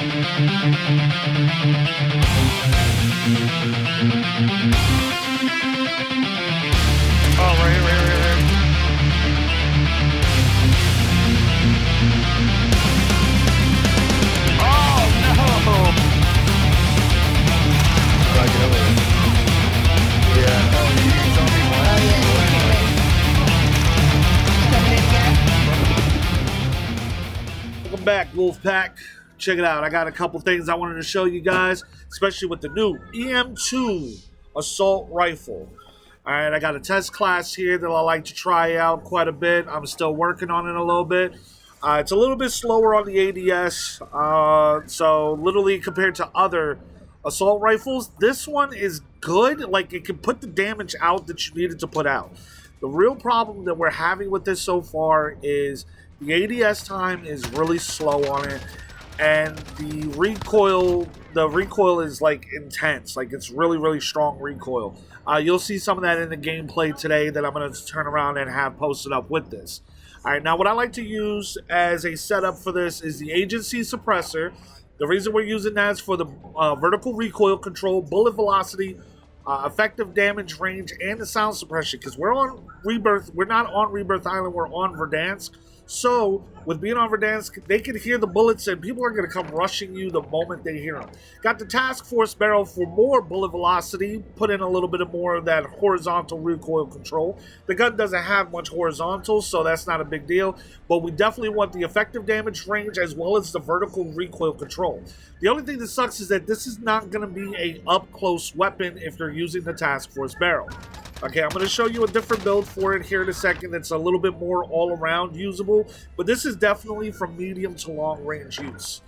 Oh, right. Oh, no! Gotta get over it. Yeah. Oh, he's on me. Oh yeah, you can't wait. Coming in here. Welcome back, Wolfpack. Check it out. I got a couple things I wanted to show you guys, especially with the new EM2 assault rifle. All right, I got a test class here that I like to try out quite a bit. I'm still working on it a little bit. It's a little bit slower on the ADS, so literally compared to other assault rifles, this one is good. Like, it can put the damage out that you needed to put out. The real problem that we're having with this so far is the ADS time is really slow on it, and the recoil is like intense. Like, it's really strong recoil. You'll see some of that in the gameplay today that I'm going to turn around and have posted up with this. All right, now what I like to use as a setup for this is the agency suppressor. The reason we're using that is for the vertical recoil control, bullet velocity, effective damage range, and the sound suppression. Because we're on Rebirth, we're not on Rebirth Island, we're on Verdansk. So, with being on Verdansk, they can hear the bullets and people are going to come rushing you the moment they hear them. Got the task force barrel for more bullet velocity, put in a little bit more of that horizontal recoil control. The gun doesn't have much horizontal, so that's not a big deal, but we definitely want the effective damage range as well as the vertical recoil control. The only thing that sucks is that this is not going to be a up-close weapon if you're using the task force barrel. Okay, I'm going to show you a different build for it here in a second that's a little bit more all-around usable, but this is definitely from medium to long-range use.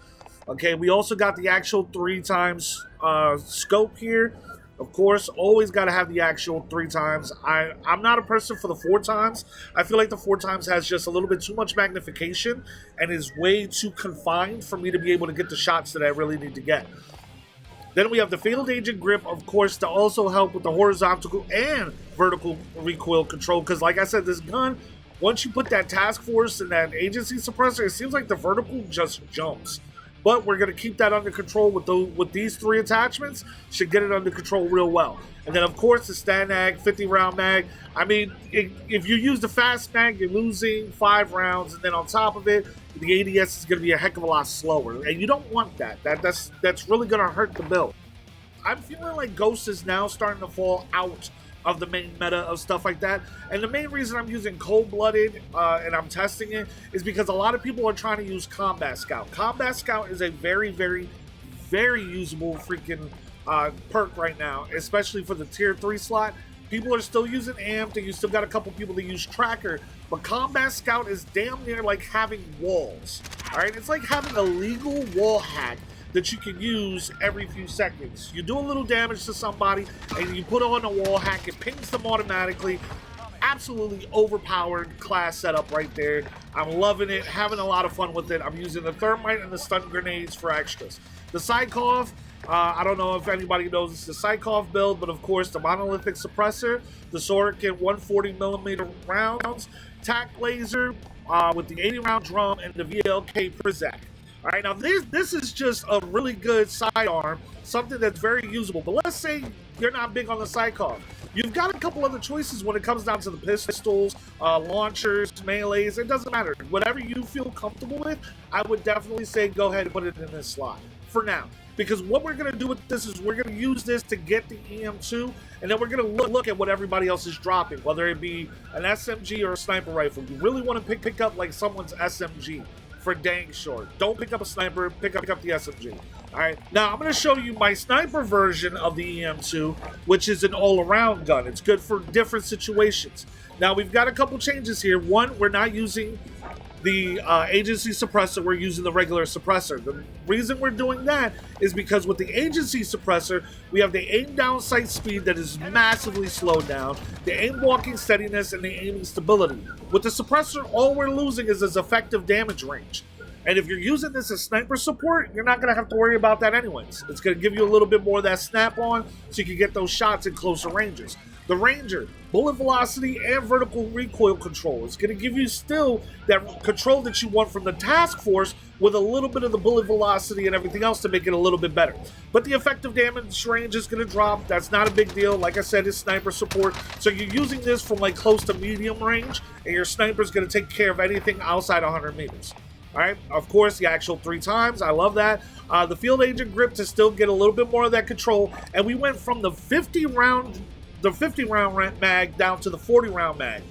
Okay, we also got the actual 3x scope here. Of course, always got to have the actual 3x. I'm not a person for the 4x. I feel like the 4x has just a little bit too much magnification and is way too confined for me to be able to get the shots that I really need to get. Then we have the Fatal Agent Grip, of course, to also help with the horizontal and vertical recoil control. Because like I said, this gun, once you put that task force and that agency suppressor, it seems like the vertical just jumps. But we're going to keep that under control with these 3 attachments. Should get it under control real well. And then, of course, the Stanag 50-round mag. I mean, if you use the fast mag, you're losing 5 rounds. And then on top of it, the ADS is going to be a heck of a lot slower. And you don't want that. That's really going to hurt the build. I'm feeling like Ghost is now starting to fall out of the main meta of stuff like that. And the main reason I'm using Cold-Blooded and I'm testing it is because a lot of people are trying to use Combat Scout. Combat Scout is a very usable freaking perk right now, especially for the tier 3 slot. People are still using Amped, and you still got a couple people that use Tracker, but Combat Scout is damn near like having walls. Alright, it's like having a legal wall hack that you can use every few seconds. You do a little damage to somebody, and you put on a wall hack, it pings them automatically. Absolutely overpowered class setup right there. I'm loving it, having a lot of fun with it. I'm using the Thermite and the stun grenades for extras. The Psychoff, I don't know if anybody knows it's the Psychoff build, but of course the monolithic suppressor, the Sorokin 140mm rounds, tac laser with the 80-round drum, and the VLK Prizak. All right, now this is just a really good sidearm, something that's very usable. But let's say you're not big on the Psychoff. You've got a couple other choices when it comes down to the pistols, launchers, melees. It doesn't matter. Whatever you feel comfortable with, I would definitely say go ahead and put it in this slot for now. Because what we're going to do with this is we're going to use this to get the EM2, and then we're going to look at what everybody else is dropping, whether it be an SMG or a sniper rifle. You really want to pick up like someone's SMG for dang sure. Don't pick up a sniper, pick up the SMG. Alright, now I'm going to show you my sniper version of the EM2, which is an all-around gun. It's good for different situations. Now we've got a couple changes here. One, we're not using the agency suppressor, we're using the regular suppressor. The reason we're doing that is because with the agency suppressor, we have the aim down sight speed that is massively slowed down, the aim walking steadiness, and the aiming stability. With the suppressor, all we're losing is its effective damage range. And if you're using this as sniper support, you're not going to have to worry about that anyways. It's going to give you a little bit more of that snap on so you can get those shots in closer ranges. The Ranger, bullet velocity and vertical recoil control. It's going to give you still that control that you want from the Task Force with a little bit of the bullet velocity and everything else to make it a little bit better. But the effective damage range is going to drop. That's not a big deal. Like I said, it's sniper support. So you're using this from like close to medium range, and your sniper is going to take care of anything outside 100 meters. All right, of course, the actual 3 times. I love that. The field agent grip to still get a little bit more of that control. And we went from the 50 round mag down to the 40 round mag.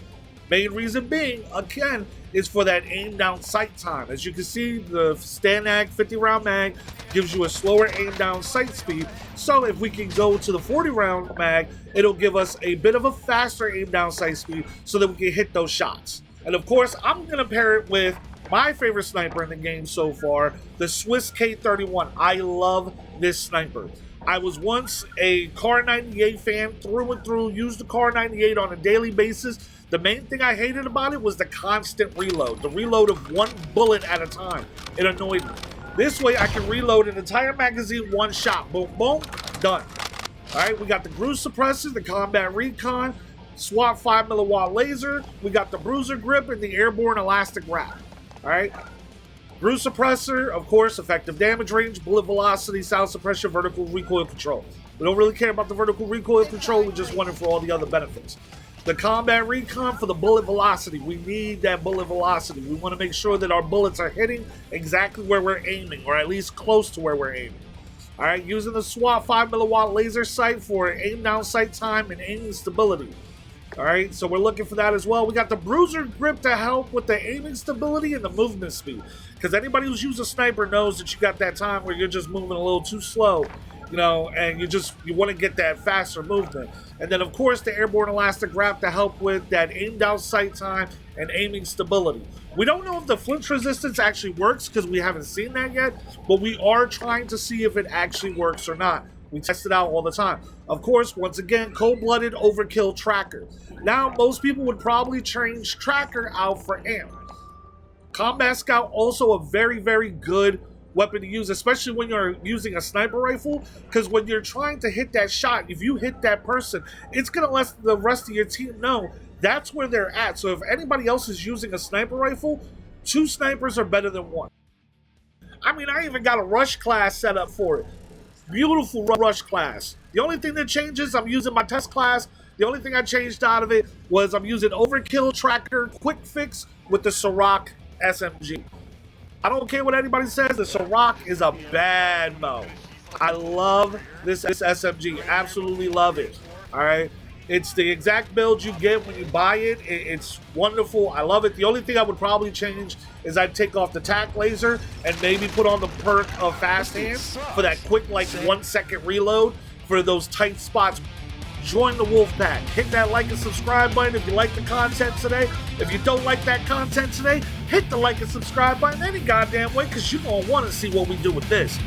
Main reason being, again, is for that aim down sight time. As you can see, the Stanag 50 round mag gives you a slower aim down sight speed. So if we can go to the 40 round mag, it'll give us a bit of a faster aim down sight speed so that we can hit those shots. And of course, I'm going to pair it with my favorite sniper in the game so far, the Swiss K31. I love this sniper. I was once a Car 98 fan through and through, used the Car 98 on a daily basis. The main thing I hated about it was the constant reload, the reload of 1 bullet at a time. It annoyed me. This way I can reload an entire magazine 1 shot. Boom, boom, done. All right, we got the Cruise Suppressor, the Combat Recon, SWAT 5mm laser. We got the Bruiser Grip and the Airborne Elastic Wrap. All right. Cruise Suppressor, of course, effective damage range, bullet velocity, sound suppression, vertical recoil control. We don't really care about the vertical recoil control. We just want it for all the other benefits. The Combat Recon for the bullet velocity. We need that bullet velocity. We want to make sure that our bullets are hitting exactly where we're aiming, or at least close to where we're aiming. All right, using the SWAT 5mm laser sight for aim down sight time and aiming stability. All right, so we're looking for that as well. We got the Bruiser Grip to help with the aiming stability and the movement speed. Because anybody who's used a sniper knows that you got that time where you're just moving a little too slow, you know, and you want to get that faster movement. And then, of course, the Airborne Elastic Wrap to help with that aim down sight time and aiming stability. We don't know if the flinch resistance actually works because we haven't seen that yet, but we are trying to see if it actually works or not. We test it out all the time. Of course, once again, cold-blooded overkill tracker. Now, most people would probably change tracker out for amp. Combat Scout, also a very, very good weapon to use, especially when you're using a sniper rifle, because when you're trying to hit that shot, if you hit that person, it's going to let the rest of your team know that's where they're at. So if anybody else is using a sniper rifle, 2 snipers are better than 1. I mean, I even got a rush class set up for it. Beautiful rush class. The only thing that changes, I'm using my test class. The only thing I changed out of it was I'm using Overkill Tracker Quick Fix with the Ciroc SMG. I don't care what anybody says, the Ciroc is a bad mo. I love this SMG. Absolutely love it. All right. It's the exact build you get when you buy it. It's wonderful. I love it. The only thing I would probably change is I'd take off the tac laser and maybe put on the perk of fast hands for that quick, like 1 second reload for those tight spots. Join the wolf pack. Hit that like and subscribe button if you like the content today. If you don't like that content today, hit the like and subscribe button any goddamn way, because you're going to want to see what we do with this.